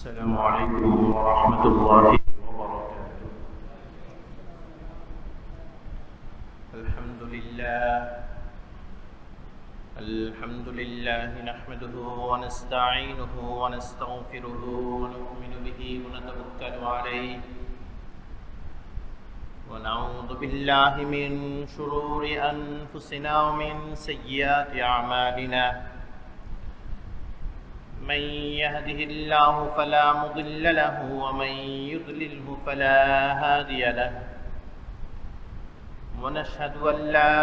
السلام عليكم ورحمة الله وبركاته. الحمد لله نحمده ونستعينه ونستغفره ونؤمن به ونتوكل عليه ونعوذ بالله من شرور أنفسنا ومن سيئات أعمالنا. من يهده الله فلا مضل له ومن يضلله فلا هادي له. ونشهد أن لا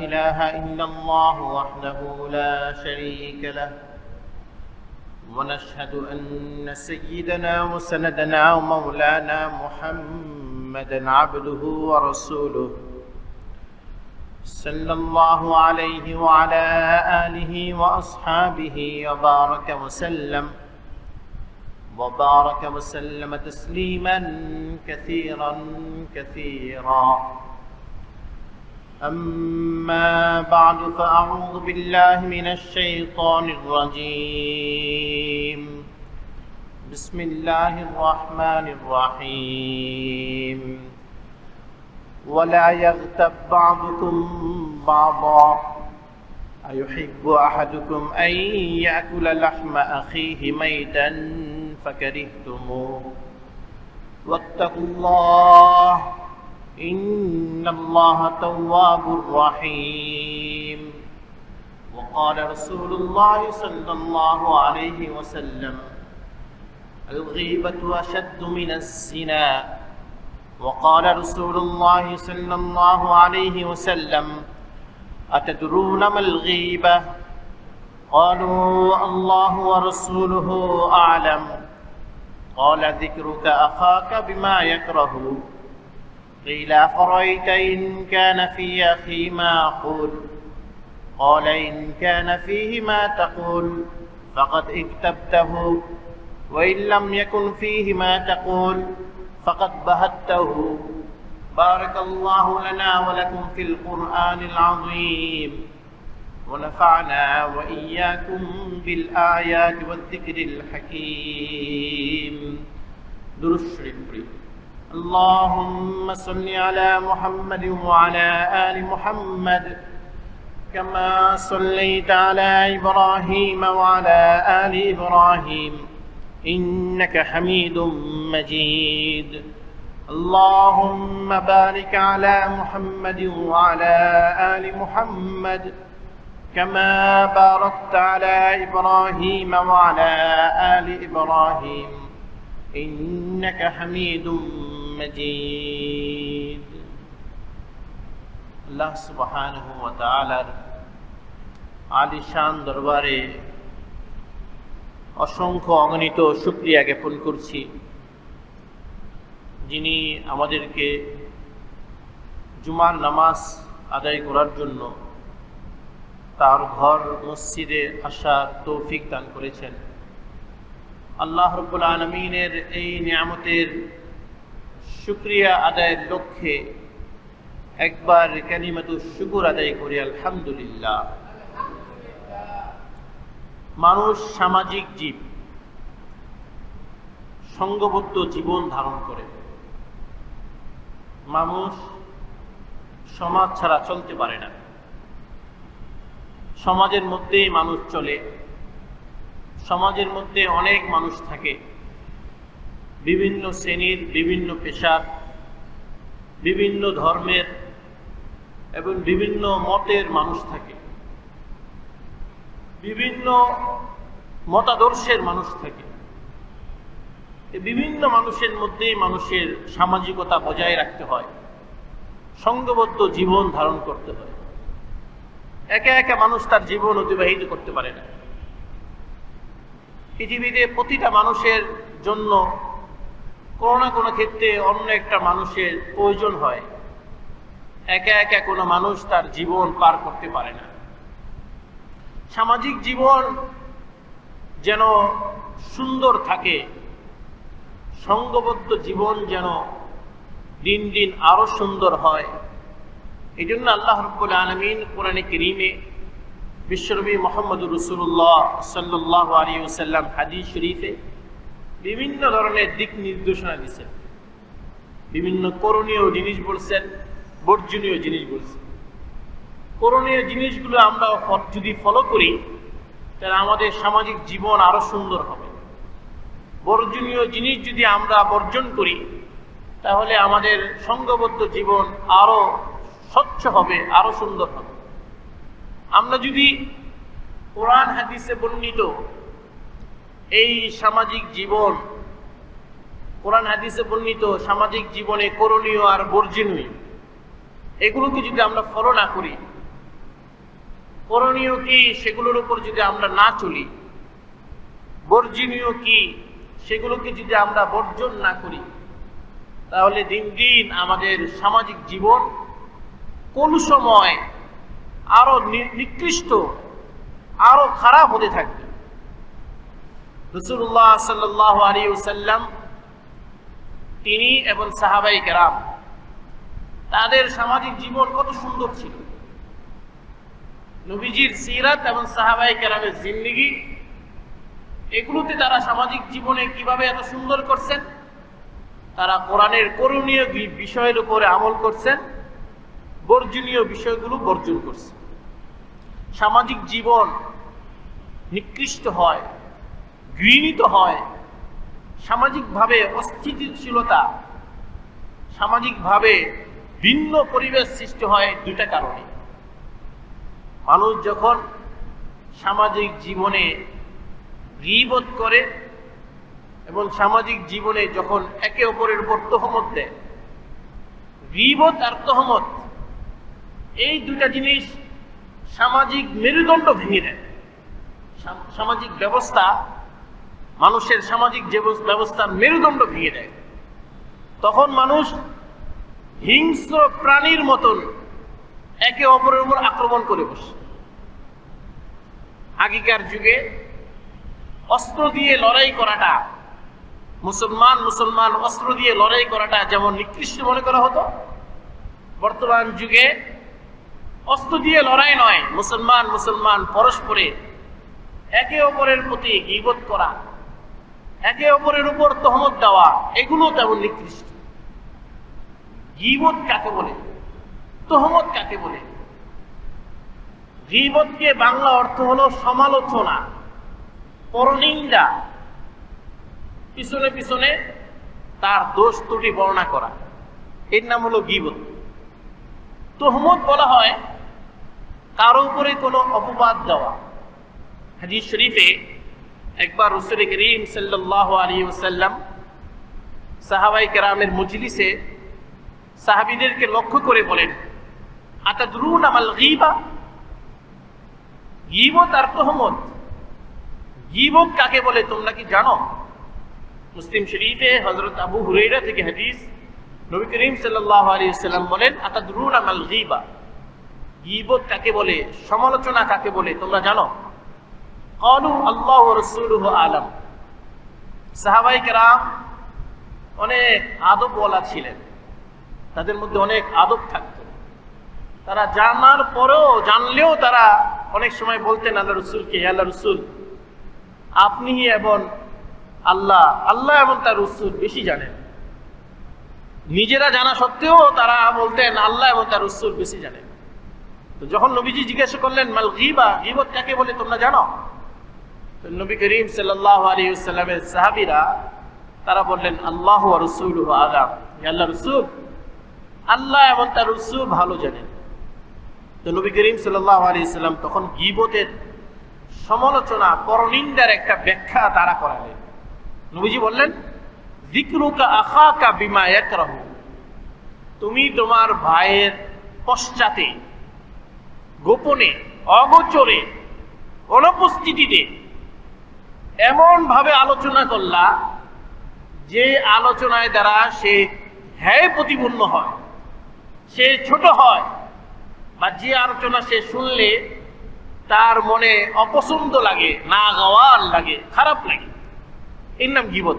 إله إلا الله وحده لا شريك له. ونشهد أن سيدنا وسندنا ومولانا محمدا عبده ورسوله صلى الله عليه وعلى آله وأصحابه وبارك وسلم تسليما كثيرا كثيرا. أما بعد فأعوذ بالله من الشيطان الرجيم. بسم الله الرحمن الرحيم. ولا يغتب بعضكم بعضا أيحب أحدكم أن يأكل لحم أخيه ميتا فكرهتموه واتقوا الله إن الله تواب رحيم. وقال رسول الله صلى الله عليه وسلم: الغيبة أشد من الزنا. وقال رسول الله صلى الله عليه وسلم: أتدرون ما الغيبة؟ قالوا الله ورسوله أعلم. قال: ذكرك أخاك بما يكره. قيل: أفرأيت إن كان في أخي ما أقول؟ قال: إن كان فيه ما تقول فقد اكتبته، وإن لم يكن فيه ما تقول فقد بهته. بارك الله لنا ولكم في القرآن العظيم، ونفعنا وإياكم بالآيات والذكر الحكيم. درود شريف پڑھیں. اللهم صل على محمد وعلى آل محمد كما صليت على إبراهيم وعلى آل إبراهيم إنك حميد مجيد. اللهم بارك على محمد وعلى آل محمد كما باركت على إبراهيم وعلى آل إبراهيم إنك حميد مجيد. الله سبحانه وتعالى আলী শান দরবারে অসংখ্য অগণিত শুকরিয়া জ্ঞাপন করছি, যিনি আমাদেরকে জুমার নামাজ আদায় করার জন্য তার ঘর মসজিদে আসার তৌফিক দান করেছেন। আল্লাহ রাব্বুল আলামিনের এই নিয়ামতের শুকরিয়া আদায়ের লক্ষ্যে একবার কালিমাতুশ শুকর আদায় করি আলহামদুলিল্লাহ। মানুষ সামাজিক জীব, সঙ্গবদ্ধ জীবন ধারণ করে। মানুষ সমাজ ছাড়া চলতে পারে না। সমাজের মধ্যেই মানুষ চলে। সমাজের মধ্যে অনেক মানুষ থাকে, বিভিন্ন শ্রেণীর, বিভিন্ন পেশার, বিভিন্ন ধর্মের এবং বিভিন্ন মতের মানুষ থাকে, বিভিন্ন মতাদর্শের মানুষ থাকে। বিভিন্ন মানুষের মধ্যেই মানুষের সামাজিকতা বজায় রাখতে হয়, সঙ্গবদ্ধ জীবন ধারণ করতে হয়। একা একা মানুষ তার জীবন অতিবাহিত করতে পারে না। পৃথিবীতে প্রতিটা মানুষের জন্য কোনো না কোনো ক্ষেত্রে অন্য একটা মানুষের প্রয়োজন হয়। একা একা কোনো মানুষ তার জীবন পার করতে পারে না। সামাজিক জীবন যেন সুন্দর থাকে, সঙ্গবদ্ধ জীবন যেন দিন দিন আরো সুন্দর হয়, এই জন্য আল্লাহ রাব্বুল আলামিন কোরআনে কারীমে বিশ্বনবী মুহাম্মদুর রাসূলুল্লাহ সাল্লাল্লাহু আলাইহি ওয়াসাল্লাম হাদিস শরীফে বিভিন্ন ধরনের দিক নির্দেশনা দিচ্ছেন, বিভিন্ন করণীয় জিনিস বলছেন, বর্জনীয় জিনিস বলছেন। করণীয় জিনিসগুলো আমরা যদি ফলো করি তাহলে আমাদের সামাজিক জীবন আরো সুন্দর হবে। বর্জনীয় জিনিস যদি আমরা বর্জন করি তাহলে আমাদের সংঘবদ্ধ জীবন আরো স্বচ্ছ হবে, আরো সুন্দর হবে। আমরা যদি কোরআন হাদিসে বর্ণিত এই সামাজিক জীবন, কোরআন হাদিসে বর্ণিত সামাজিক জীবনে করণীয় আর বর্জনীয় এগুলোকে যদি আমরা ফলো না করি, করণীয় কি সেগুলোর উপর যদি আমরা না চলি, বর্জনীয় কি সেগুলোকে যদি আমরা বর্জন না করি, তাহলে দিন দিন আমাদের সামাজিক জীবন কোন সময় আরো নিকৃষ্ট, আরো খারাপ হতে থাকবে। রাসূলুল্লাহ সাল্লাল্লাহু আলাইহি ওয়াসাল্লাম তিনি এবং সাহাবায়ে কেরাম তাদের সামাজিক জীবন কত সুন্দর ছিল। নবীজির সিরাত এবং সাহাবায়ে কেরামের জিন্দেগি এগুলোতে তারা সামাজিক জীবনে কিভাবে এত সুন্দর করছেন, তারা কোরআনের করণীয় বিষয়ের উপরে আমল করছেন, বর্জনীয় বিষয়গুলো বর্জন করছেন। সামাজিক জীবন নিকৃষ্ট হয়, ঘৃণিত হয়, সামাজিকভাবে অস্থিতিশীলতা, সামাজিকভাবে ভিন্ন পরিবেশ সৃষ্টি হয় দুইটা কারণে। মানুষ যখন সামাজিক জীবনে গীবত করে এবং সামাজিক জীবনে যখন একে অপরের উপর তহমত দেয়, গীবত আর তহমত এই দুইটা জিনিস সামাজিক মেরুদণ্ড ভেঙে দেয়। সামাজিক ব্যবস্থা, মানুষের সামাজিক ব্যবস্থার মেরুদণ্ড ভেঙে দেয়। তখন মানুষ হিংস্র প্রাণীর মতন একে অপরের উপর আক্রমণ করে বসে। আগেকার যুগে অস্ত্র দিয়ে লড়াই করাটা, মুসলমান অস্ত্র দিয়ে লড়াই করাটা যেমন নিকৃষ্ট মনে করা হতো, বর্তমান যুগে অস্ত্র দিয়ে লড়াই নয়, মুসলমান পরস্পরে একে অপরের প্রতি গীবত করা, একে অপরের উপর তহমত দেওয়া, এগুলো তেমন নিকৃষ্ট। গীবত কাকে বলে, তহমত কাকে বলে? গীবতকে বাংলা অর্থ হলো সমালোচনা, পরনিন্দা, পিছনে পিছনে তার দোষ ত্রুটি বর্ণনা করা, এর নাম হলো গীবত। তহমত বলা হয় কারো উপরে কোনো অপবাদ দেওয়া। হাদিস শরীফে একবার রাসূল করিম সাল্লাল্লাহু আলাইহি ওয়াসাল্লাম সাহাবায়ে কেরামের মজলিসে সাহাবীদেরকে লক্ষ্য করে বলেন, আতাদরুনা মাল গীবা? গীবত আর তহমত, গীবত কাকে বলে তোমরা কি জানো? মুসলিম শরীফে হযরত আবু হুরায়রা থেকে হাদিস, নবী করিম সাল্লাল্লাহু আলাইহি ওয়াসাল্লাম বলেন, আতাদরুনা মাল গীবা? গীবত কাকে বলে, সমালোচনা কাকে বলে তোমরা জানো? ক্বালু আল্লাহু ওয়া রাসূলুহু আ'লাম। সাহাবায়ে কেরাম অনেক আদবওয়ালা ছিলেন, তাদের মধ্যে অনেক আদব থাকতো। তারা জানার পরেও, জানলেও তারা অনেক সময় বলতেন আল্লাহ রাসূলকে, হে আল্লাহ রাসূল, আপনি এবং আল্লাহ এবং তার রাসূল বেশি জানেন। নিজেরা জানা সত্ত্বেও তারা বলতেন আল্লাহ এবং তার রাসূল বেশি জানেন। তো যখন নবীজি জিজ্ঞাসা করলেন মাল গীবা, গীবত কাকে বলে তোমরা জানো? তো নবী করিম সাল্লাল্লাহু আলাইহি ওয়াসাল্লামের সাহাবীরা তারা বললেন আল্লাহু ওয়া রাসূলুহু আ'লাম, হে আল্লাহর রাসূল, আল্লাহ এবং তার রাসূল ভালো জানেন। তো নবী করিম সাল্লাল্লাহু আলাইহি ওয়াসাল্লাম তখন গীবতের সমালোচনা, পরনিন্দার একটা ব্যাখ্যা তারা করালেন। নবীজি বললেন, যিকরুকা আখাকা বিমা ইয়াকরাহু, তুমি তোমার ভাইয়ের পশ্চাতে, গোপনে, অগোচরে, অনুপস্থিতিতে এমন ভাবে আলোচনা করলা যে আলোচনায় দ্বারা সে হ্যায় প্রতিপন্ন হয়, সে ছোট হয়, বা যে আলোচনা সে শুনলে তার মনে অপছন্দ লাগে, নাগওয়ার লাগে, খারাপ লাগে, এর নাম গীবত।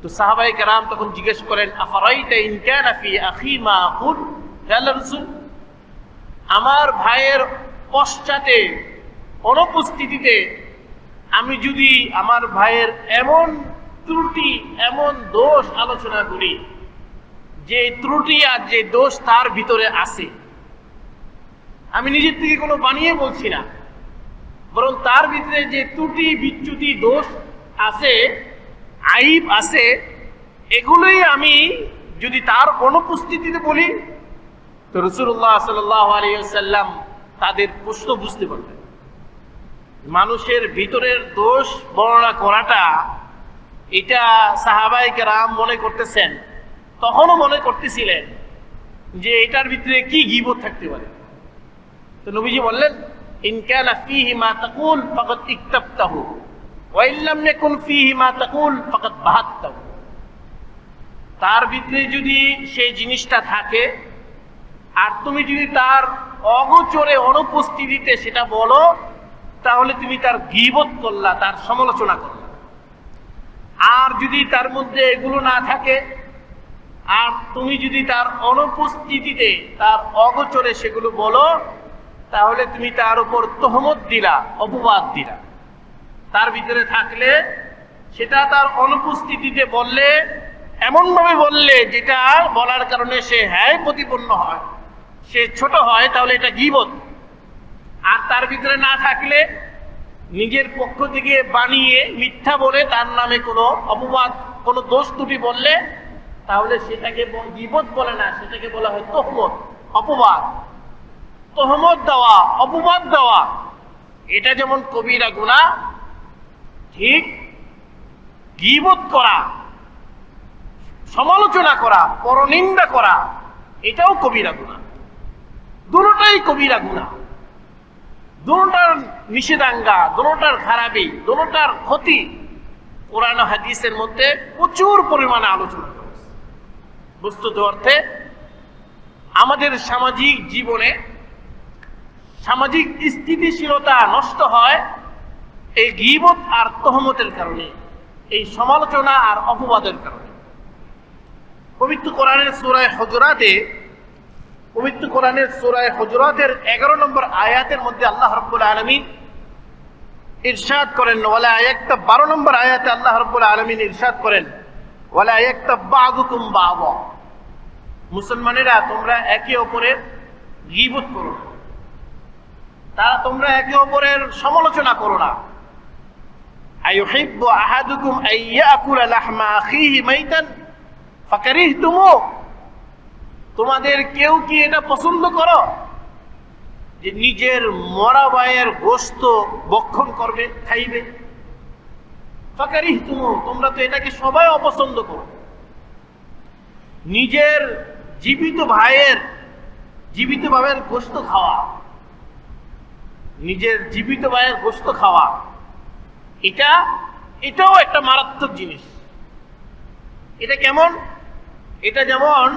তো সাহাবায়ে কেরাম তখন জিজ্ঞেস করেন, আফারাইতা ইন কানা ফি আখি মা আকুল, হে আল্লাহর রাসূল, আমার ভাইয়ের পশ্চাতে, অনুপস্থিতিতে আমি যদি আমার ভাইয়ের এমন ত্রুটি এমন দোষ আলোচনা করি যে ত্রুটি আর যে দোষ তার ভিতরে আছে, আমি নিজের থেকে কোনো বানিয়ে বলছি না, বরং তার ভিতরে যে ত্রুটি বিচ্যুতি দোষ আছে, আইব আছে, এগুলোই আমি যদি তার অনুপস্থিতিতে বলি তো রাসূলুল্লাহ সাল্লাল্লাহু আলাইহি ওয়াসাল্লাম তাদের প্রশ্ন বুঝতে পারবেন। মানুষের ভিতরের দোষ বর্ণনা করাটা এটা সাহাবায়ে কেরাম মনে করতেছেন, তখনও মনে করতেছিলেন যে এটার ভিতরে কি গীবত থাকতে পারে। তো নবীজি বললেন, ইন কানা ফীহি মা তাকুল ফাকাদ ইকতাবতাহু ওয়া ইন লাম ইয়াকুন ফীহি মা তাকুল ফাকাদ বাহাত্তাহু। তার ভিতরে যদি সেই জিনিসটা থাকে আর তুমি যদি তার অগোচরে অনুপস্থিতিতে সেটা বলো, তাহলে তুমি তার গীবত করলা, তার সমালোচনা করলা। আর যদি তার মধ্যে এগুলো না থাকে আর তুমি যদি তার অনুপস্থিতিতে তার অগোচরে সেগুলো বলো, তাহলে তুমি তার উপর তহমত দিলা, অপবাদ দিলা। তার ভিতরে থাকলে সেটা তার অনুপস্থিতিতে বললে, এমনভাবে বললে যেটা বলার কারণে সে হ্যায় প্রতিপন্ন হয়, সে ছোট হয়, তাহলে এটা গীবত। আর তার ভিতরে না থাকলে নিজের পক্ষ থেকে বানিয়ে মিথ্যা বলে তার নামে কোনো অপবাদ, কোনো দোষ ত্রুটি বললে, তাহলে সেটাকে গীবত বলে না, সেটাকে বলা হয় তহমত, অপবাদ। তহমত দেওয়া, অপবাদ দেওয়া, এটা যেমন কবিরা গুনাহ, ঠিক গীবত করা, সমালোচনা করা, পরনিন্দা করা, এটাও কবিরা গুনাহ। দুটোটাই কবিরা গুনাহ, দুটোটার নিষেধাজ্ঞা, দুটোটার খারাপি, দুটোটার ক্ষতি কোরআন ও হাদিসের মধ্যে প্রচুর পরিমাণে আলোচনা করেছে। বস্তুত অর্থে আমাদের সামাজিক জীবনে সামাজিক স্থিতিশীলতা নষ্ট হয় এই গীবত আর তহমতের কারণে, এই সমালোচনা আর অপবাদের কারণে। পবিত্র কোরআনের সূরা হুজুরাতের 11 নম্বর আয়াতের মধ্যে আল্লাহ রাব্বুল আলামিন ইরশাদ করেন, ওয়ালা ইয়াক্তাব 12 নম্বর আয়াতে আল্লাহ রাব্বুল আলামিন ইরশাদ করেন, ওয়ালা ইয়াক্তাব বা'দুকুম বা'দা, মুসলমানেরা তোমরা একে অপরের গীবত করো না, তোমরা একে অপরের সমালোচনা করো না। আইয়ুহিব্বু আহাদুকুম আইয়াকুলা লাহমা আখিহি মাইতান ফাকারিহতুমু, তোমাদের কেউ কি এটা পছন্দ করো যে নিজের মরা ভাইয়ের গোশত ভক্ষণ করবে, খাইবে? ফাকারিহতুমু, তোমরা তো এটাকে সবাই অপছন্দ করো। নিজের জীবিত ভাইয়ের গোশত খাওয়া, নিজের জীবিত ভাইয়ের গোশত খাওয়া, এটাও একটা মারাত্মক জিনিস। এটা কেমন? এটা যেমন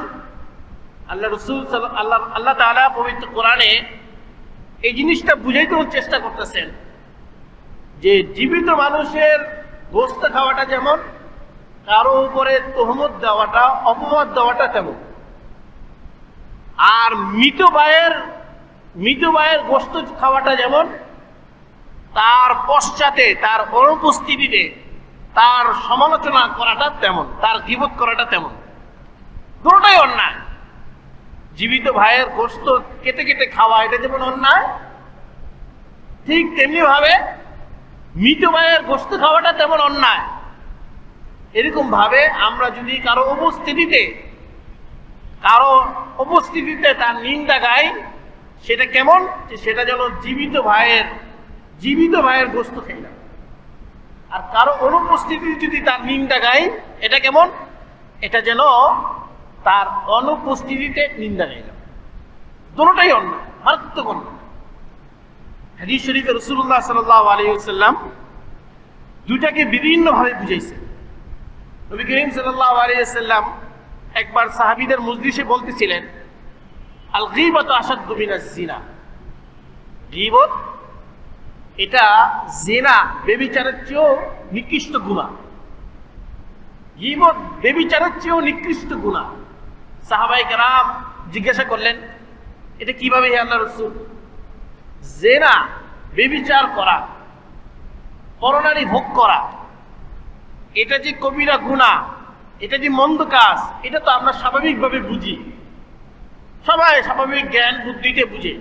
আল্লাহ তাআলা পবিত্র কোরআনে এই জিনিসটা বুঝাইতে চেষ্টা করতেছেন যে জীবিত মানুষের গোশত খাওয়াটা যেমন, কারো উপরে তহমত দেওয়াটা, অপবাদ দেওয়াটা তেমন। আর মৃত ভাইয়ের গোশত খাওয়াটা যেমন, তার পশ্চাতে, তার অনুপস্থিতিতে তার সমালোচনা করাটা তেমন, তার গীবত করাটা তেমন। দুটোটাই অন্যায়। জীবিত ভাইয়ের গোশত কেটে কেটে খাওয়া, এটা যেমন অন্যায়, ঠিক তেমনি ভাবে মৃত ভাইয়ের গোশত খাওয়াটা তেমন অন্যায়। এরকম ভাবে আমরা যদি কারো উপস্থিতিতে তার নিন্দা গাই, সেটা কেমন? সেটা যেন জীবিত ভাইয়ের গোশত খাইলাম। আর কারো অনুপস্থিতিতে যদি তার নিন্দা গাই, এটা কেমন? এটা যেন তার অনুপস্থিতিতে নিন্দা গাইলাম। দুটোটাই অন্যায়, মারাত্মক অন্যায়। হাদিস শরীফে রাসূলুল্লাহ সাল্লাল্লাহু আলাইহি ওয়াসাল্লাম দুইটাকে বিভিন্ন ভাবে বুঝাইছেন। নবী করিম সাল্লাল্লাহু আলাইহি ওয়াসাল্লাম একবার সাহাবীদের মজলিসে বলতেছিলেন, আল গীবাতু আশাদ্দু মিনাজ জিনা, গীবত এটা জিনা, ব্যভিচারের চেয়েও নিকৃষ্ট গুনাহ। গীবত ব্যভিচারের চেয়েও নিকৃষ্ট গুনাহ। সাহাবায়ে কেরাম জিজ্ঞাসা করলেন, এটা কিভাবে হে আল্লাহর রাসূল? জিনা, ব্যভিচার করা, পরনারী ভোগ করা, এটা যে কবিরা গুনাহ, এটা যে মন্দ কাজ, এটা তো আমরা স্বাভাবিকভাবে বুঝি, সবাই স্বাভাবিক জ্ঞান বুদ্ধিতে বুঝে।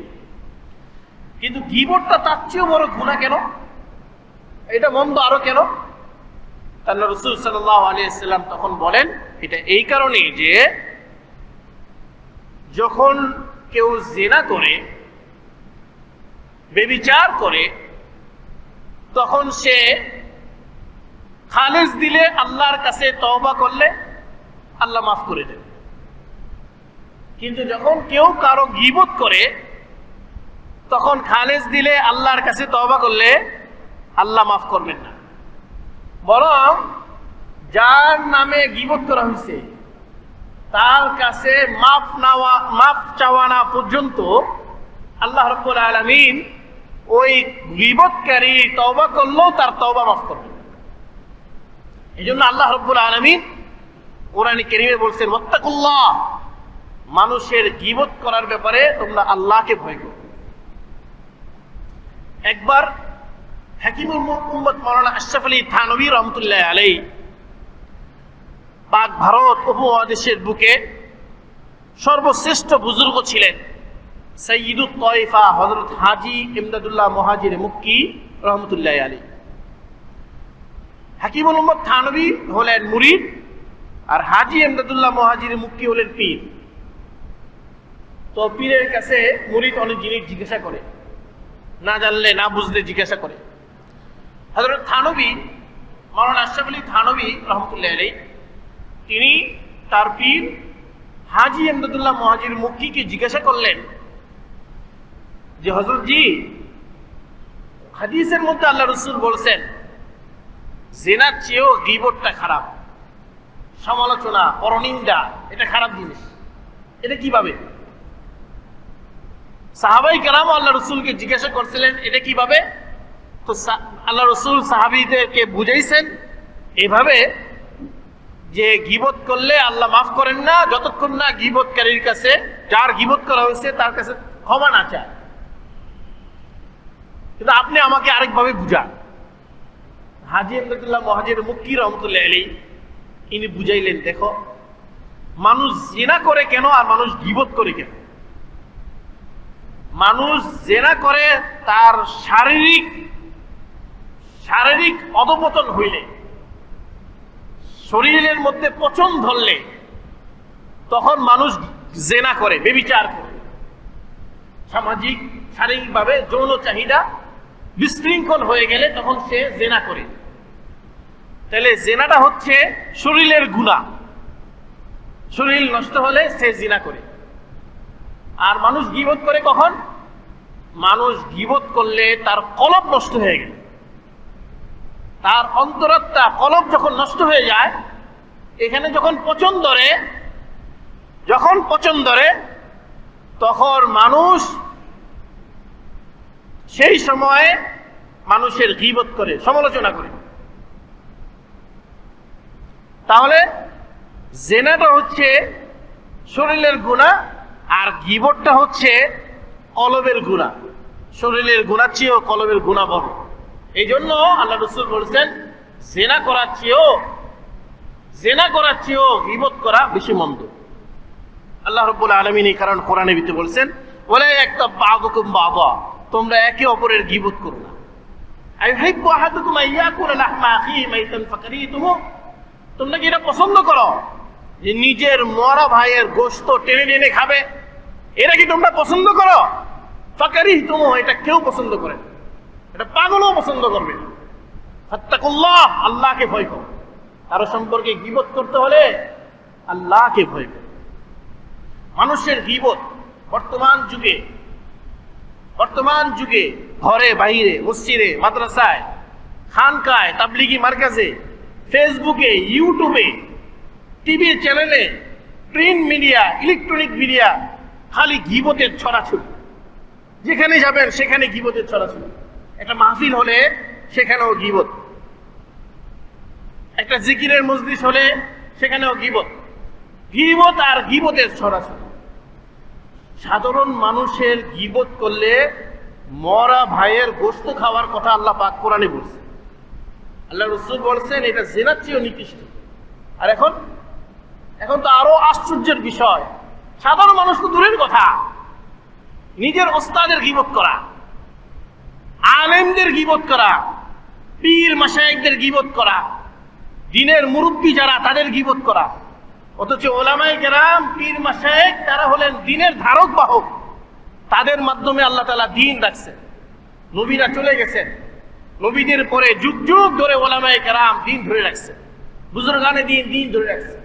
কিন্তু গীবতটা তার চেয়েও বড় গুনাহ কেন? এটা মন্দ আরো কেন? আল্লাহ রাসূল সাল্লাল্লাহু আলাইহি ওয়াসাল্লাম তখন বলেন, এটা এই কারণে যে যখন কেউ জিনা করে, ব্যভিচার করে, তখন সে খালেস দিলে, আল্লাহর কাছে তওবা করলে আল্লাহ মাফ করে দেন। কিন্তু যখন কেউ কারো গীবত করে, তখন খালেস দিলে, আল্লাহর কাছে তওবা করলে আল্লাহ মাফ করবেন না। বরং যার নামে গীবত করা হয়েছে তার কাছে মাফ চাওয়া না পর্যন্ত আল্লাহ রাব্বুল আলামিন ওই গীবতকারী তওবা করলেও তার তওবা মাফ করবেন। এই জন্য আল্লাহ রাব্বুল আলামিন কোরআনে কারীমে বলছেন, ওয়াত্তাকুল্লাহ, মানুষের গীবত করার ব্যাপারে তোমরা আল্লাহকে ভয় করো। একবার হাকিমুল উম্মত মাওলানা আশরাফ আলী থানভী রহমতুল্লাহ আলাইহি পাক ভারত উপমহাদেশের বুকে সর্বশ্রেষ্ঠ বুজুর্গ ছিলেন, সাইয়্যিদুত তায়েফা হযরত হাজী ইমদাদুল্লাহ মুহাজির মক্কি রহমতুল্লাহ আলাইহি। হাকিমুল উম্মত থানভী হলেন মুরিদ, আর হাজী ইমদাদুল্লাহ মুহাজির মক্কি হলেন পীর। তো পীরের কাছে মুরিদ অনেক জিনিস জিজ্ঞাসা করে, না জানলে না বুঝলে জিজ্ঞাসা করে। হযরত থানভী মাওলানা আশরাফ আলী থানভী রহমতুল্লাহ আলাইহি তিনি তার পীর হাজী ইমদাদুল্লাহ মুহাজির মক্কিকে জিজ্ঞাসা করলেন যে, হযরত জি, হাদিসের মধ্যে আল্লাহ রাসূল বলছেন জিনার চেয়েও গীবতটা খারাপ, সমালোচনা, পরনিন্দা এটা খারাপ জিনিস, এটা কিভাবে? সাহাবাই কেরাম আল্লাহ রাসূলকে জিজ্ঞাসা করছিলেন এটা কিভাবে? তো আল্লাহ রাসূল সাহাবীদেরকে বুঝাইছেন এভাবে যে গীবত করলে আল্লাহ মাফ করেন না যতক্ষণ না গীবতকারীর কাছে, যার গীবত করা হয়েছে তার কাছে ক্ষমা না চায়। কিন্তু আপনি আমাকে আরেকভাবে বুঝান। হাজী ইমদাদুল্লাহ মুহাজির মক্কি রহমতুল্লাহ আলাইহি ইনি বুঝাইলেন, দেখো, মানুষ জিনা করে কেন আর মানুষ গীবত করে কেন? মানুষ জিনা করে তার শারীরিক অধপতন হইলে, শরীরের মধ্যে পচন ধরলে তখন মানুষ জিনা করে, ব্যভিচার করে। সামাজিক শারীরিকভাবে যৌন চাহিদা বিশৃঙ্খল হয়ে গেলে তখন সে জিনা করে। তাহলে জিনাটা হচ্ছে শরীরের গুনাহ, শরীর নষ্ট হলে সে জিনা করে। আর মানুষ গীবত করে কখন? মানুষ গীবত করলে তার কলব নষ্ট হয়ে গেল, তার অন্তরাত্মা কলব যখন নষ্ট হয়ে যায়, এখানে যখন পচন ধরে তখন মানুষ সেই সময়ে মানুষের গীবত করে, সমালোচনা করে। তাহলে জিনাটা হচ্ছে শরীরের গুনাহ আর গীবতটা হচ্ছে কলবের গুনাহ। শরীরের গুনাহ চেয়েও কলবের গুনাহ বড়। এই জন্য আল্লাহ রাসূল বলেছেন জিনা করার চেয়েও গীবত করা বেশি মন্দ। আল্লাহ রাব্বুল আলামিন এই কারণ কোরআনে ভিতরে বলেছেন, ওয়ালা ইয়াকতাব বা'দুকুম বা'দা, তোমরা একে অপরের গীবত করো না। আইয়ুহিব্বু আহাদুকুম আইয়াকুলা লাহমা আখিহি মাইতান ফাকারিতুমু, তোমরা কি এটা পছন্দ করো যে নিজের মরা ভাইয়ের গোশত টেনে টেনে খাবে? এটা কি তোমরা পছন্দ করো? ফাকারিতুমু, এটা কেউ পছন্দ করে না, এটা পাগলও পছন্দ করবে না। ফাত্তাকুল্লাহ, আল্লাহকে ভয় করো। কারো সম্পর্কে গীবত করতে হলে আল্লাহকে ভয় করো। মানুষের গীবত বর্তমান যুগে ঘরে বাইরে, মসজিদে, মাদ্রাসায়, খানকায়, তাবলিগি মার্কাজে, ফেসবুকে, ইউটিউবে, টিভি চ্যানেলে, প্রিন্ট মিডিয়া, ইলেকট্রনিক মিডিয়া, খালি গীবতের ছড়াছড়ি। যেখানে যাবেন সেখানে গীবতের ছড়াছড়ি। একটা মাহফিল হলে সেখানেও গীবত, একটা জিকিরের মজলিস হলে সেখানেও গীবত আর গীবতের ছড়াছড়ি। সাধারণ মানুষের গীবত করলে মরা ভাইয়ের গোশত খাওয়ার কথা আল্লাহ পাক কোরআনে বলছে। আল্লাহ রাসূল বলছেন এটা জিনার চেয়েও নিকৃষ্ট। আর এখন তো আরো আশ্চর্যের বিষয়, সাধারণ মানুষ তো দূরের কথা, নিজের ওস্তাদের গীবত করা, আলেমদের গীবত করা, পীর মাশায়েখদের গীবত করা, দ্বীনের মুরব্বী যারা তাদের গীবত করা। অথচ ওলামায়ে কেরাম, পীর মাশায়েখ তারা হলেন দ্বীনের ধারক বাহক, তাদের মাধ্যমে আল্লাহ তাআলা দ্বীন রাখছেন। নবীরা চলে গেছেন, নবীদের পরে যুগ যুগ ধরে ওলামায়ে কেরাম দ্বীন ধরে রাখছে, বুজুর্গানে দ্বীন ধরে রাখছে,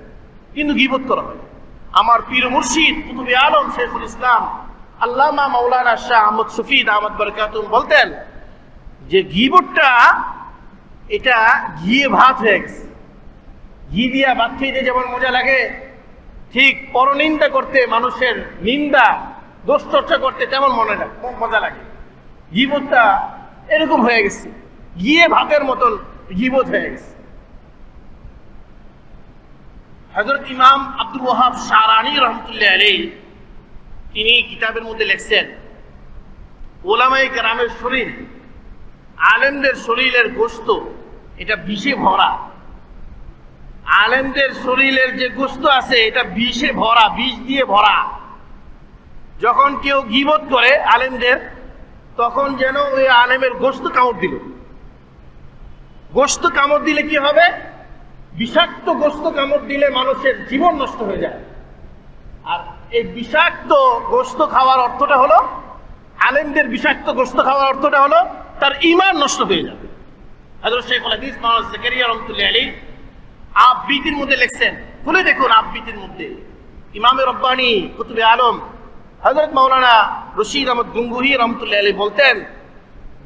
কিন্তু গীবত করা হয়। আমার পীর মুর্শিদ কুতুবে আলম শেখুল ইসলাম আল্লামা মাওলানা শাহ আহমদ শফি দামাত বরকাতুহু বলতেন যে গীবতটা এটা ঘিয়ে ভাত হয়ে গেছে। ঘি দিয়া ভাত খেতে যেমন মজা লাগে, ঠিক পরনিন্দা করতে, মানুষের নিন্দা দোষ চর্চা করতে তেমন মজা লাগে। গীবতটা এরকম হয়ে গেছে, ঘিয়ে ভাতের মতন গীবত হয়ে গেছে। হযরত ইমাম আব্দুল ওয়াহাব শারানি রহমতুল্লাহ আলাইহি তিনি কিতাবের মধ্যে লিখছেন, ওলামায়ে কেরামের শরীর, আলেমদের শরীরের গোশত এটা বিষে ভরা। আলেমদের শরীরের যে গোশত আছে এটা বিষে ভরা, বিষ দিয়ে ভরা। যখন কেউ গীবত করে আলেমদের, তখন যেন ওই আলেমের গোশত কামড় দিল। গোশত কামড় দিলে কি হবে? বিষাক্ত গোশত কামড় দিলে মানুষের জীবন নষ্ট হয়ে যায়। আর এই বিষাক্ত গোশত খাওয়ার অর্থটা হলো, আলেমদের বিষাক্ত গোশত খাওয়ার অর্থটা হলো তার ঈমান নষ্ট হয়ে যাবে। হযরত শাইখুল হাদিস মাওলানা জাকারিয়া রাহমাতুল্লাহি আলাইহি আবৃতির মধ্যে লিখছেন, খুলে দেখুন আবৃতির মধ্যে, ইমামে রব্বানি কুতুবে আলম হযরত মাওলানা রশিদ আহমদ গঙ্গুহি রাহমাতুল্লাহি আলাইহি বলতেন,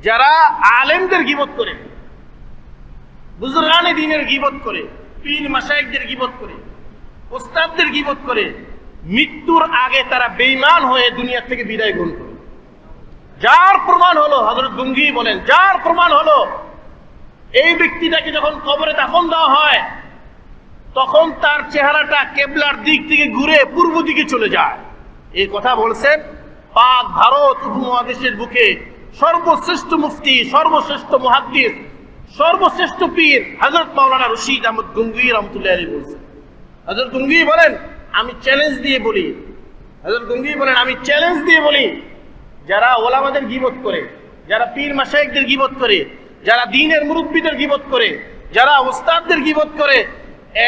যারা আলেমদের গীবত করে, বুজুর্গানে দ্বীনের গীবত করে, পীর মাশায়েখদের গীবত করে, ওস্তাদদের গীবত করে, মৃত্যুর আগে তারা বেঈমান হয়ে দুনিয়া থেকে বিদায় গ্রহণ করে। যার প্রমাণ হলো, হযরত গঙ্গুহি বলেন, যার প্রমাণ হলো এই ব্যক্তিটাকে যখন কবরে দাফন দেওয়া হয় তখন তার চেহারাটা কেবলার দিক থেকে ঘুরে পূর্ব দিকে চলে যায়। এই কথা বলছেন পাক ভারত উপমহাদেশের বুকে সর্বশ্রেষ্ঠ মুফতি, সর্বশ্রেষ্ঠ মুহাদ্দিস, সর্বশ্রেষ্ঠ পীর হযরত মাওলানা রশিদ আহমদ গঙ্গুহি রাহমাতুল্লাহি আলাইহি বলছেন। হযরত গঙ্গুহি বলেন, আমি চ্যালেঞ্জ দিয়ে বলি, হযরত গঙ্গুহি বলেন, আমি চ্যালেঞ্জ দিয়ে বলি, যারা ওলামাদের গীবত করে, যারা পীর মাশায়েখদের গীবত করে, যারা দ্বীনের মুরব্বীদের গীবত করে, যারা ওস্তাদদের গীবত করে,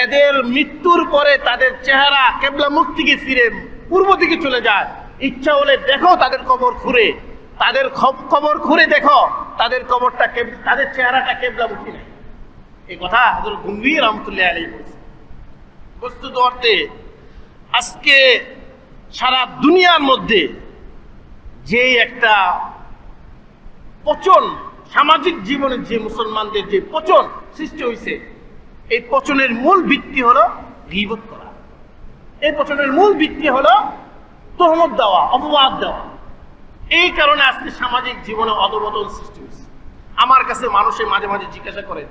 এদের মৃত্যুর পরে তাদের চেহারা কেবলা মুখ থেকে ফিরে পূর্ব দিকে চলে যায়। ইচ্ছা হলে দেখো তাদের কবর খুঁড়ে, তাদের কবর খুঁড়ে দেখো তাদের কবরটা, তাদের চেহারাটা কেবলা মুখী নেই। এই কথা হযরত গঙ্গুহি রাহমাতুল্লাহি আলাইহি বলেছেন। বস্তুত অর্থে আজকে সারা দুনিয়ার মধ্যে যে একটা পচন, সামাজিক জীবনে যে মুসলমানদের যে পচন সৃষ্টি হয়েছে, এই পচনের মূল ভিত্তি হলো গীবত করা। এই পচনের মূল ভিত্তি হলো তহমত দেওয়া, অপবাদ দেওয়া। এই কারণে আজকে সামাজিক জীবনে অধঃপতন সৃষ্টি হয়েছে। আমার কাছে মানুষে মাঝে মাঝে জিজ্ঞাসা করে,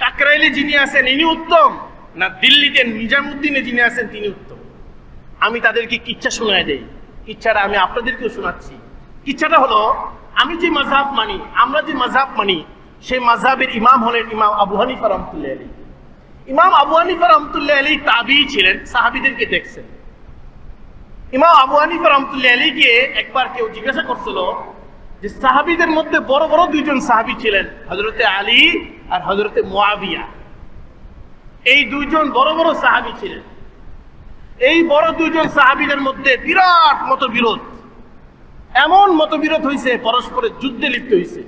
কাকরাইলে যিনি আছেন ইনি উত্তম, না দিল্লিতে নিজামুদ্দিনে যিনি আছেন তিনি উত্তম? আমি তাদেরকে কিচ্ছা শোনায় দেই। কিচ্ছাটা আমি আপনাদেরকেও শোনাচ্ছি। কিচ্ছাটা হলো, আমি যে মাযহাব মানি, আমরা যে মাযহাব মানি, সেই মাযহাবের ইমাম হলেন ইমাম আবু হানিফা রাহমাতুল্লাহি আলাইহি। ইমাম আবু হানিফা রাহমাতুল্লাহি আলাইহি তাবিঈ ছিলেন, সাহাবীদেরকে দেখছেন। ইমাম আবু হানিফা রাহমাতুল্লাহি আলাইহিকে একবার কেউ জিজ্ঞাসা করছিল যে সাহাবীদের মধ্যে বড় বড় দুইজন সাহাবী ছিলেন, হযরতে আলী আর হযরতে মুআবিয়া। এই দুইজন বড় বড় সাহাবী ছিলেন। এই বড় দুইজন সাহাবীদের মধ্যে বিরাট মতবিরোধ, এমন মতবিরোধ হয়েছে, পরস্পরের যুদ্ধে লিপ্ত হয়েছে।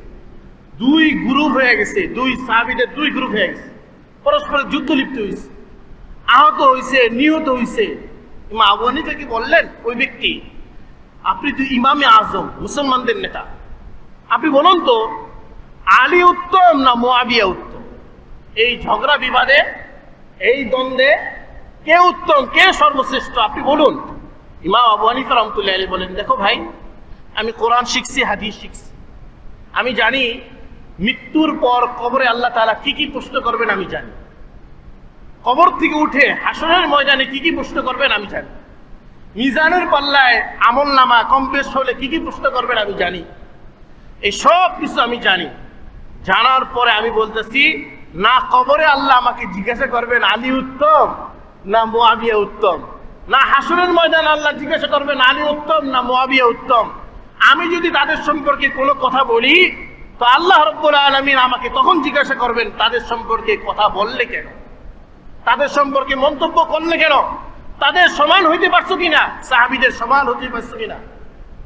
দুই গ্রুপ হয়ে গেছে, দুই সাহাবীদের দুই গ্রুপ হয়ে গেছে, পরস্পরের যুদ্ধ লিপ্ত হয়েছে, আহত হয়েছে, নিহত হয়েছে। ইমাম আবু হানিফাকে বললেন, ওই ব্যক্তি, আপনি তো ইমামে আজম, মুসলমানদের নেতা, আপনি বলুন তো আলী উত্তম না মুআবিয়া উত্তম? এই ঝগড়া বিবাদে, এই দ্বন্দ্বে কে উত্তম, কে সর্বশ্রেষ্ঠ, আপনি বলুন। ইমাম আবু হানিফা রাহমাতুল্লাহি আলাইহি বলেন, দেখো ভাই, আমি কোরআন শিখছি, হাদিস শিখছি, আমি জানি মৃত্যুর পর কবরে আল্লাহ তাআলা কি কি প্রশ্ন করবেন আমি জানি, কবর থেকে উঠে হাসরের ময়দানে কি কি প্রশ্ন করবেন আমি জানি, মিজানের পাল্লায় আমল নামা কম বেশ হলে কি কি প্রশ্ন করবেন আমি জানি, এই সব কিছু আমি জানি। জানার পরে আমি বলতেছি, না কবরে আল্লাহ আমাকে জিজ্ঞাসা করবেন আলী উত্তম না মুআবিয়া উত্তম, না হাসরের ময়দানে আল্লাহ জিজ্ঞাসা করবেন আলী উত্তম না মুআবিয়া উত্তম। আমি যদি তাদের সম্পর্কে কোনো কথা বলি তো আল্লাহ রাব্বুল আলামিন আমাকে তখন জিজ্ঞাসা করবেন তাদের সম্পর্কে কথা বললে কেন, তাদের সম্পর্কে মন্তব্য করলে কেন, তাদের সমান হইতে পারছো কিনা, সাহাবীদের সমান হতে পারছো কিনা।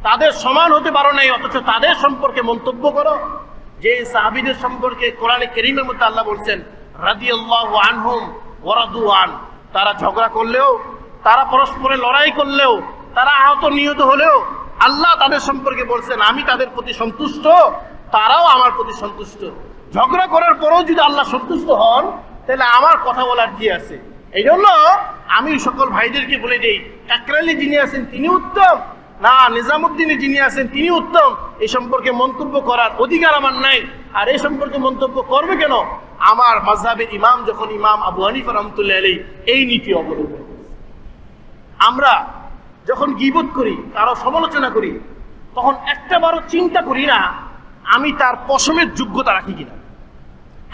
তাদের সমান হতে পারো নাই, অথচ তাদের সম্পর্কে মন্তব্য করো। যে সাহাবীদের সম্পর্কে কোরআনে কারীমের মধ্যে আল্লাহ বলছেন রাদিয়াল্লাহু আনহুম ওয়া রাদু আন, তারা ঝগড়া করলেও, তারা পরস্পরে লড়াই করলেও, তারা আহত নিহত হলেও আল্লাহ তাদের সম্পর্কে বলছেন আমি তাদের প্রতি সন্তুষ্ট, তারাও আমার প্রতি সন্তুষ্ট। ঝগড়া করার পরেও যদি আল্লাহ সন্তুষ্ট হন তাহলে আমার কথা বলার কি আছে। এই জন্য আমি সকল ভাইদেরকে বলে দিই, কাকরাইলে যিনি আছেন তিনি উত্তম না নিজামুদ্দিনে যিনি আছেন তিনি উত্তম, এই সম্পর্কে মন্তব্য করার অধিকার আমার নাই। আর এই সম্পর্কে মন্তব্য করবে কেন? আমার মাযহাবের ইমাম যখন ইমাম আবু হানিফা রাহমাতুল্লাহি আলাইহি এই নীতি অবলম্বন করেছেন। আমরা যখন গীবত করি, কারো সমালোচনা করি, তখন একটাবারও চিন্তা করি না আমি তার পশমের যোগ্যতা রাখি কিনা।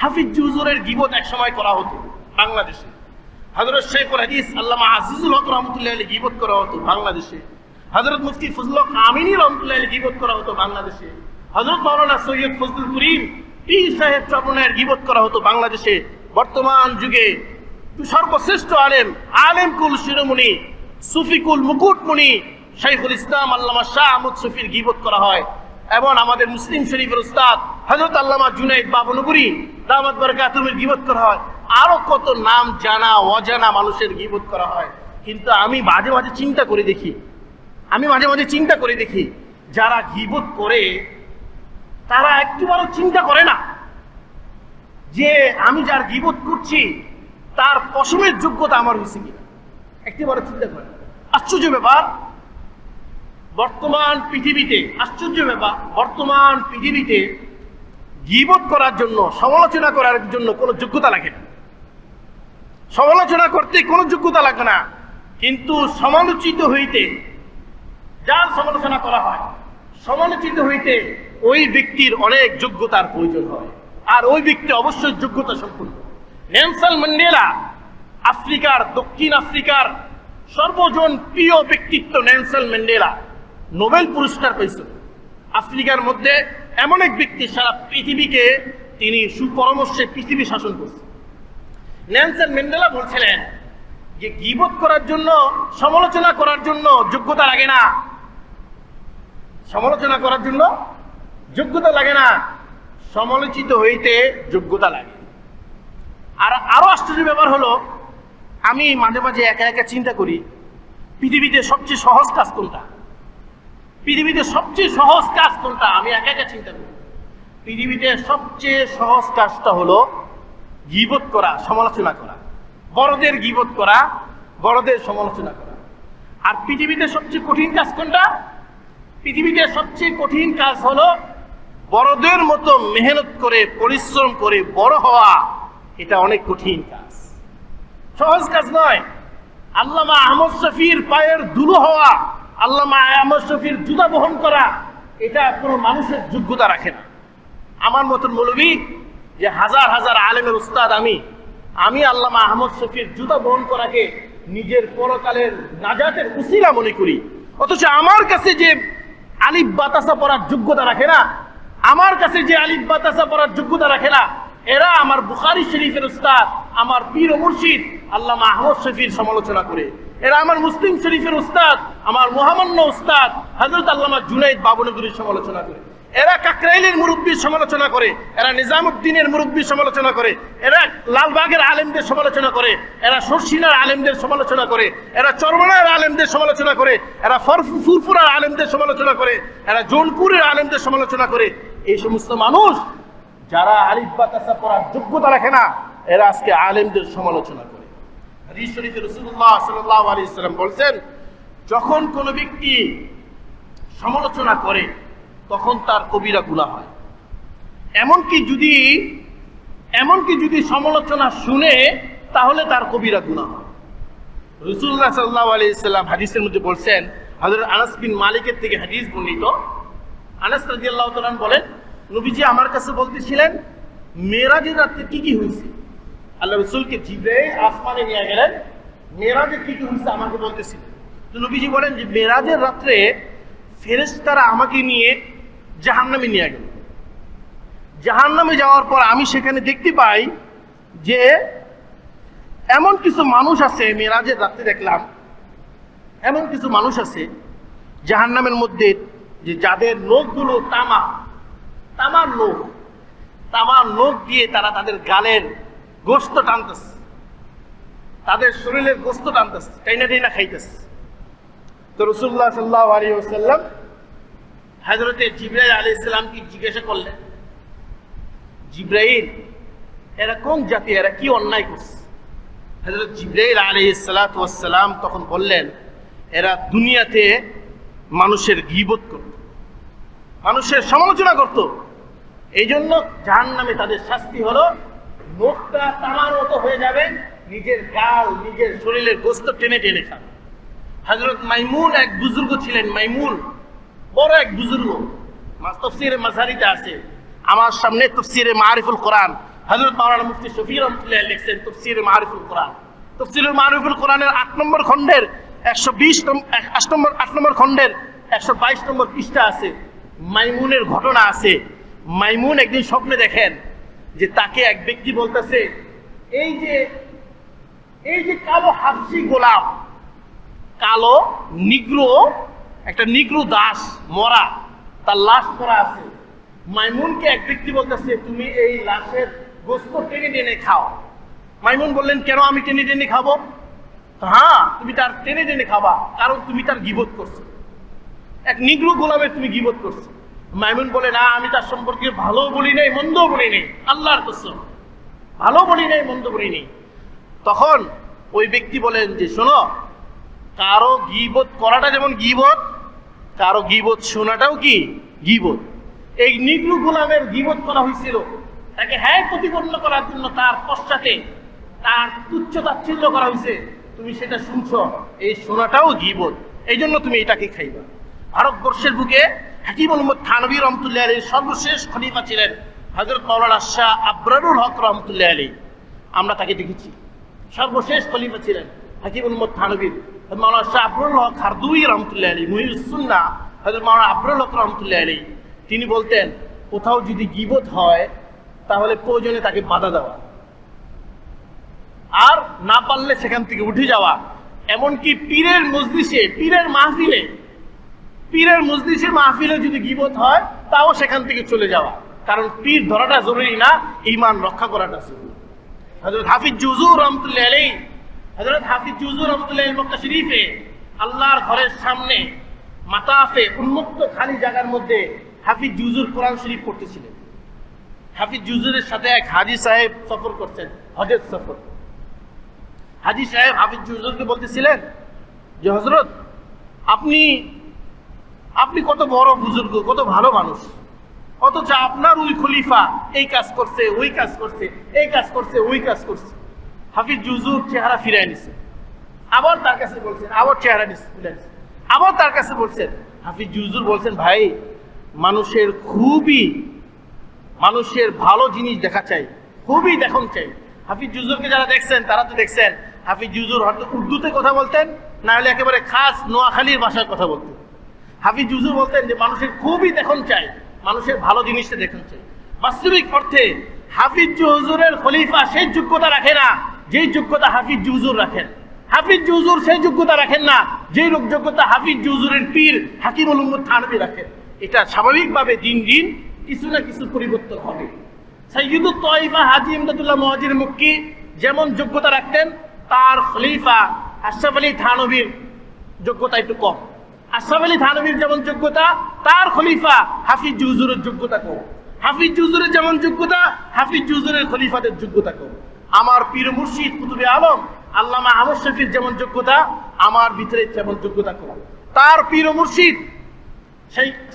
হাফিজ হুজুরের গীবত এক সময় করা হতো বাংলাদেশে, হযরত শেখুল হাদিস আল্লামা আজিজুল হক রাহমাতুল্লাহি আলাইহি গীবত করা হতো বাংলাদেশে, হযরত মুফতি ফজলুল হক আমিনী রাহমাতুল্লাহি আলাইহি গীবত করা হতো বাংলাদেশে, হযরত মাওলানা সৈয়দ ফজলুল করিম পীর সাহেব চরমনায়ের গীবত করা হতো বাংলাদেশে। বর্তমান যুগে সর্বশ্রেষ্ঠ আলেম কুল শিরোমণি সুফিকুল মুকুটমণি শাইখুল ইসলাম আল্লামা শাহ আহমদ শফির গীবত করা হয়। এবং আমাদের মুসলিম শরীফের উস্তাদ হযরত আল্লামা জুনাইদ বাবনগরী দামাত বারাকাতুহুর গীবত করা হয়। আরো কত নাম জানা অজানা মানুষের গীবত করা হয়। কিন্তু আমি মাঝে মাঝে চিন্তা করে দেখি যারা গীবত করে তারা একটুবারও চিন্তা করে না যে আমি যার গীবত করছি তার পশমের যোগ্যতা আমার হয়েছে কিনা, একটিবারও চিন্তা করে না। আশ্চর্য ব্যাপার, বর্তমান পৃথিবীতে গীবত করার জন্য, সমালোচনা করার জন্য কোনো যোগ্যতা লাগে না, সমালোচনা করতে কোনো যোগ্যতা লাগে না। কিন্তু সমালোচিত হইতে, যার সমালোচনা করা হয়, সমালোচিত হইতে ওই ব্যক্তির অনেক যোগ্যতার প্রয়োজন হয়, আর ওই ব্যক্তি অবশ্যই যোগ্যতা সম্পন্ন। নেলসন ম্যান্ডেলা, দক্ষিণ আফ্রিকার সর্বজন প্রিয় ব্যক্তিত্ব নেলসন ম্যান্ডেলা, নোবেল পুরস্কার পেয়েছেন। আফ্রিকার মধ্যে এমন এক ব্যক্তি, সারা পৃথিবীকে তিনি সুপরামর্শে পৃথিবী শাসন করছেন। নেলসন ম্যান্ডেলা বলছিলেন যে গীবত করার জন্য, সমালোচনা করার জন্য যোগ্যতা লাগে না, সমালোচনা করার জন্য যোগ্যতা লাগে না, সমালোচিত হইতে যোগ্যতা লাগে। আর আরো আশ্চর্য ব্যাপার হলো, আমি মাঝে মাঝে একা একা চিন্তা করি পৃথিবীতে সবচেয়ে সহজ কাজ কোনটা, পৃথিবীতে সবচেয়ে সহজ কাজ কোনটা। আমি একা একা চিন্তা করি পৃথিবীতে সবচেয়ে সহজ কাজটা হলো গীবত করা, সমালোচনা করা, বড়দের গীবত করা, বড়দের সমালোচনা করা। আর পৃথিবীতে সবচেয়ে কঠিন কাজ কোনটা? পৃথিবীতে সবচেয়ে কঠিন কাজ হলো বড়দের মতো মেহনত করে, পরিশ্রম করে বড় হওয়া। এটা অনেক কঠিন কাজ, সহজ কাজ নয়। আল্লামা আহমদ শফির পায়ের ধুলো হওয়া, আল্লামা আহমদ শফির জুতা বহন করা, এটা কোনো মানুষের যোগ্যতা রাখে না। আমার মতন মৌলবী যে হাজার হাজার আলেমের উস্তাদ, আমি আল্লামা আহমদ শফির জুতা বহন করাকে নিজের পরকালের নাজাতের উসিলা মনে করি। অথচ আমার কাছে যে আলিফ বাতাসা পড়ার যোগ্যতা রাখে না, এরা আমার বুখারী শরীফের উস্তাদ, আমার পীর ও মুর্শিদ আল্লামা আহমদ শফির সমালোচনা করে। এরা আমার মুসলিম শরীফের উস্তাদ, আমার মহামান্য উস্তাদ হযরত আল্লামা জুনাইদ বাবনগরীর সমালোচনা করে। এরা কাকরাইলের মুরব্বীর সমালোচনা করে, এরা নিজামুদ্দিনের মুরব্বীর সমালোচনা করে, এরা লালবাগের আলেমদের সমালোচনা করে, এরা শর্ষিনার আলেমদের সমালোচনা করে, এরা চরমনায়ের আলেমদের সমালোচনা করে, এরা ফুরফুরার আলেমদের সমালোচনা করে, এরা জোনপুরের আলেমদের সমালোচনা করে। এই সমস্ত মানুষ যারা আলিফ বাতাসা পড়ার যোগ্যতা রাখে না, এরা আজকে আলেমদের সমালোচনা করে। হাদিস শরীফে রাসূলুল্লাহ সাল্লাল্লাহু আলাইহি সাল্লাম বলেছেন, যখন কোনো ব্যক্তি সমালোচনা করে তখন তার কবিরা গুনাহ হয়। এমনকি যদি সমালোচনা শুনে তাহলে তার কবিরা গুনাহ হয়। রাসূলুল্লাহ সাল্লাল্লাহু আলাইহি সাল্লাম হাদিসের মধ্যে বলছেন, হযরত আনাস বিন মালিকের থেকে হাদিস বর্ণিত, আনাস রাদিয়াল্লাহু তাআলা বলেন, নবীজি আমার কাছে বলতেছিলেন মেরাজের রাতে কি কি হয়েছে। আল্লাহ রাসূলকে জিবরাইল আসমানে নিয়ে গেলেন, মেরাজে কি কি হয়েছে আমাকে বলতেছিলেন। তো নবীজি বলেন যে মেরাজের রাত্রে ফেরেশতারা আমাকে নিয়ে জাহান্নামে নিয়ে গেল। জাহান্নামে যাওয়ার পর আমি সেখানে দেখতে পাই যে এমন কিছু মানুষ আছে, মেরাজের রাত্রে দেখলাম এমন কিছু মানুষ আছে জাহান্নামের মধ্যে যে যাদের নখগুলো তামার নখ দিয়ে তারা তাদের গালের গোশত টানতেছে, তাদের শরীরের গোশত টানতেছে, টাইনা খাইতেছে। তো রাসূলুল্লাহ সাল্লাল্লাহু আলাইহি ওয়াসাল্লাম হযরতে জিবরাইল আলাইহিস সালামকে জিজ্ঞাসা করলেন, জিবরাইল এরা কোন জাতি, এরা কি অন্যায় করছে? হযরত জিবরাইল আলাইহিস সালাতু ওয়াস সালাম তখন বললেন, এরা দুনিয়াতে মানুষের গীবত করত, মানুষের সমালোচনা করত, এই জন্য জাহান্নামে তাদের শাস্তি হলো মুখটা তামার মতো হয়ে যাবে, নিজের গাল নিজের শরীরের গোশত টেনে খাবে। হযরত মাইমুন এক বুজুর্গ ছিলেন, মাইমুন বড় এক বুজুর্গ, তাফসীরে মাঝারিতে আছে। আমার সামনে তাফসীরে মারিফুল কোরআন হযরত মাওলানা মুফতি শফি রহমাতুল্লাহ লিখছেন, তাফসীরে মারিফুল কোরআন, তাফসীরে মারিফুল কোরআনের 8 নম্বর খণ্ডের 8 নম্বর খণ্ডের 122 নম্বর পৃষ্ঠা আছে, মাইমুনের ঘটনা আছে। মাইমুন একদিন স্বপ্নে দেখেন যে তাকে এক ব্যক্তি বলতেছে, এই যে কালো হাবশী গোলাম, কালো নিগ্রো, একটা নিগ্রো দাস মরা, তার লাশ পড়া আছে। মাইমুনকে এক ব্যক্তি বলতেছে, তুমি এই লাশের গোশত টেনে খাও। মাইমুন বললেন, কেন আমি টেনে খাবো? হ্যাঁ, তুমি তার টেনে খাবা, কারণ তুমি তার গীবত করছো, এক নিগ্রো গোলামের তুমি গীবত করছো। মাইমুন বলে, না, আমি তার সম্পর্কে ভালো বলি নাই মন্দ বলি নাই, আল্লাহর কসম, ভালো বলি নাই মন্দ বলি নাই। তখন ওই ব্যক্তি বলেন যে, শোনো, কারো গীবত করাটা যেমন গীবত, কারো গীবত শোনাটাও কি গীবত। এই নিগ্রো গোলামের গীবত করা হয়েছিল, তাকে হ্যাঁ প্রতিপন্ন করার জন্য তার পশ্চাতে তার তুচ্ছ তাচ্ছিল্য করা হয়েছে, তুমি সেটা শুনছো, এই শোনাটাও গীবত, এই জন্য তুমি এটাকে খাইবা। ভারতবর্ষের বুকে হাকিম মোহাম্মদ থানভী রহমতুল্লাহ আলাইহির সর্বশেষ খলিফা ছিলেন হযরত মাওলানা শাহ আবরারুল হক রহমতুল্লাহ আলাইহি। আমরা তাকে দেখেছি, সর্বশেষ খলিফা ছিলেন হাকিম মোহাম্মদ থানভীর মাওলানা শাহ আবরারুল হক খারদুই রহমতুল্লাহ আলাইহি, মুহিউস সুন্নাহ হযরত মাওলানা আবরারুল হক রহমতুল্লাহ আলাইহি। তিনি বলতেন, কোথাও যদি গীবত হয় তাহলে প্রয়োজনে তাকে বাধা দেওয়া, আর না পারলে সেখান থেকে উঠে যাওয়া। এমনকি পীরের মজলিসে, পীরের মাহফিলে যদি গীবত হয় তাও সেখান থেকে চলে যাওয়া, কারণ পীর ধরাটা জরুরি না, ঈমান রক্ষা করাটা জরুরি। হযরত হাফিজ জুজুর রহমতুল্লাহ আলাইহি, হযরত হাফিজ জুজুর রহমতুল্লাহ আলাইহি মক্কা শরীফে আল্লাহর ঘরের সামনে মাতাফে উন্মুক্ত খালি জায়গার মধ্যে হাফিজ জুজুর কোরআন শরীফ পড়তেছিলেন। হাফিজ জুজুরের সাথে এক হাজী সাহেব সফর করছেন, হজের সফর। হাজী সাহেব হাফিজ জুজুরকে বলতেছিলেন যে, হযরত, আপনি কত বড় বুজুর্গ, কত ভালো মানুষ, অথচ আপনার ওই খলিফা এই কাজ করছে, ওই কাজ করছে, এই কাজ করছে, ওই কাজ করছে। হাফিজ জুজুর চেহারা ফিরাই নিছে, আবার তার কাছে বলছেন, আবার চেহারা ফিরাই নিছে, আবার তার কাছে বলছেন। হাফিজ জুজুর বলছেন, ভাই, মানুষের ভালো জিনিস দেখা চাই, খুবই দেখুন চাই। হাফিজ জুজুরকে যারা দেখছেন তারা তো দেখছেন, হাফিজ জুজুর হয়তো উর্দুতে কথা বলতেন, না হলে একেবারে খাস নোয়াখালীর ভাষায় কথা বলতেন। হাফিজ জুজুর বলতেন যে মানুষের খুবই দেখুন চাই, মানুষের ভালো জিনিসটা দেখুন চাই। বাস্তবিক অর্থে হাফিজ জুজুরের খলিফা সেই যোগ্যতা রাখে না যেই যোগ্যতা হাফিজ জুজুর রাখেন। হাফিজ জুজুর সেই যোগ্যতা রাখেন না যেই যোগ্যতা হাফিজ জুজুরের পীর হাকিমুল উম্মত থানভী রাখেন। এটা স্বাভাবিকভাবে দিন দিন কিছু না কিছু পরিবর্তন হবে। সাইয়্যিদুত তায়েফা হাজী ইমদাদুল্লাহ মুহাজির মক্কি যেমন যোগ্যতা রাখতেন, তার খলিফা আশরাফ আলী থানভীর যোগ্যতা একটু কম। আশরাফ আলী থানভীর যেমন যোগ্যতা, তার খলিফা হাফিজ জুজুরের যোগ্যতা কম। হাফিজ জুজুরের যেমন যোগ্যতা, হাফিজ জুজুরের খলিফাদের যোগ্যতা কম। আমার পীর মুর্শিদ কুতুবে আলম আল্লামা আহমদ শফীর যেমন যোগ্যতা, আমার ভিতরে যেমন যোগ্যতা কম। তার পীর মুর্শিদ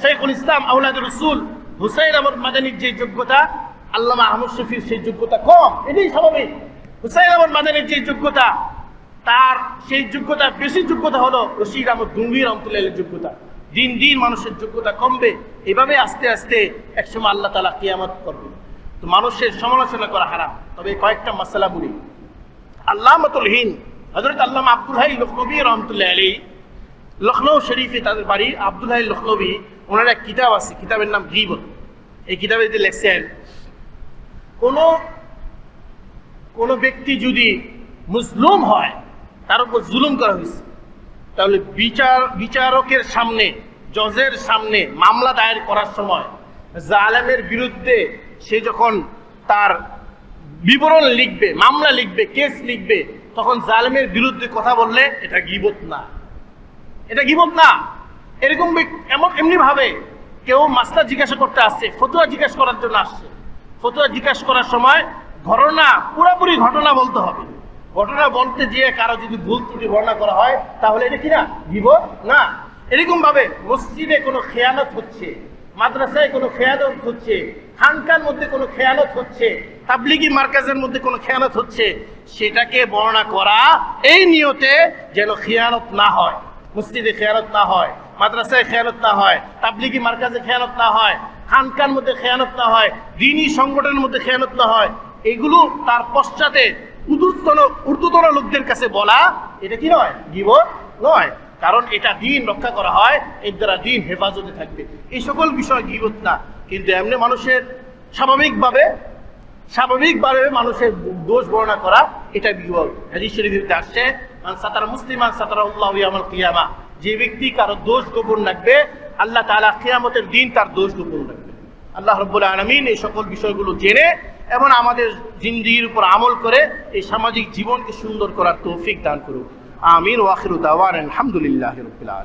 শাইখুল ইসলাম আওলাদুর রাসূল হুসাইন আহমদ মাদানীর যে যোগ্যতা, আল্লামা আহমদ শফীর সেই যোগ্যতা কম। এটাই স্বাভাবিক। হুসাইন আহমদ মাদানীর যে যোগ্যতা, তার সেই যোগ্যতা বেশি যোগ্যতা হলো রশিদ আহমদ গঙ্গোহী রহমতুল্লাহ আলাইহির যোগ্যতা। দিন দিন মানুষের যোগ্যতা কমবে। এভাবে আস্তে আস্তে একসময় আল্লাহ তাআলা কিয়ামত করবে। তো মানুষের সমালোচনা করা হারাম। তবে কয়েকটা মাসালা বলি। আল্লামাতুল হিন্দ হযরত আল্লামা আব্দুল হাই লখনবী রহমতুল্লাহ আলাইহি, লখনৌ শরীফে তাদের বাড়ি। আব্দুল হাই লখনবী, ওনার এক কিতাব আছে, কিতাবের নাম গীবত। এই কিতাবে যে লেখছেন, কোন ব্যক্তি যদি মুজলুম হয়, তার উপর জুলুম করা হয়েছে, তাহলে বিচারকের সামনে, জজের সামনে মামলা দায়ের করার সময় জালেমের বিরুদ্ধে সে যখন তার বিবরণ লিখবে, মামলা লিখবে, কেস লিখবে, তখন জালেমের বিরুদ্ধে কথা বললে এটা গীবত না, এটা গীবত না। এরকম এমনি ভাবে কেউ মাসলা জিজ্ঞাসা করতে আসছে, ফতুয়া জিজ্ঞাসা করার জন্য আসছে, ফতুয়া জিজ্ঞাসা করার সময় ঘটনা, পুরোপুরি ঘটনা বলতে হবে। ঘটনা বলতে গিয়ে কারো যদি ভুল ত্রুটি বর্ণনা করা হয়, তাহলে এটা কি না? গীবত না। এরকম ভাবে মসজিদে কোনো খেয়ানত হচ্ছে, মাদ্রাসায় কোনো খেয়ানত হচ্ছে, খানকার মধ্যে কোনো খেয়ানত হচ্ছে, তাবলিগি মার্কাজের মধ্যে কোনো খেয়ানত হচ্ছে, সেটাকে বর্ণনা করা এই নিয়তে যেন খেয়ানত না হয়, মসজিদে খেয়ানত না হয়, মাদ্রাসায় খেয়ানত না হয়, তাবলিগি মার্কাজে খেয়ানত না হয়, খানকার মধ্যে খেয়ানত না হয়, দ্বীনি সংগঠনের মধ্যে খেয়ানত না হয়। এগুলো তার পশ্চাতে ঊর্ধ্বতন লোকদের কাছে বলা, এটা কি নয়? গীবত নয়। কারণ এটা দিন রক্ষা করা হয়, এর দ্বারা দিন হেফাজতে থাকবে। এই সকল বিষয় গীবত না। কিন্তু এমনি মানুষের স্বাভাবিকভাবে মানুষের দোষ বর্ণনা করা, এটা গীবত। হাদিস শরীফে আসছে, মান সাতারা মুসলিমান সাতারাহুল্লাহু ইয়াওমাল কিয়ামা, যে ব্যক্তি কারো দোষ গোপন রাখবে, আল্লাহ তাআলা কিয়ামতের দিন তার দোষ গোপন রাখবে। আল্লাহ রাব্বুল আলামিন এই সকল বিষয়গুলো জেনে এবং আমাদের জিন্দেগির উপর আমল করে এই সামাজিক জীবনকে সুন্দর করার তৌফিক দান করুন। আমিন। ওয়া আখিরু দাওয়ানা আলহামদুলিল্লাহি রাব্বিল আলামিন।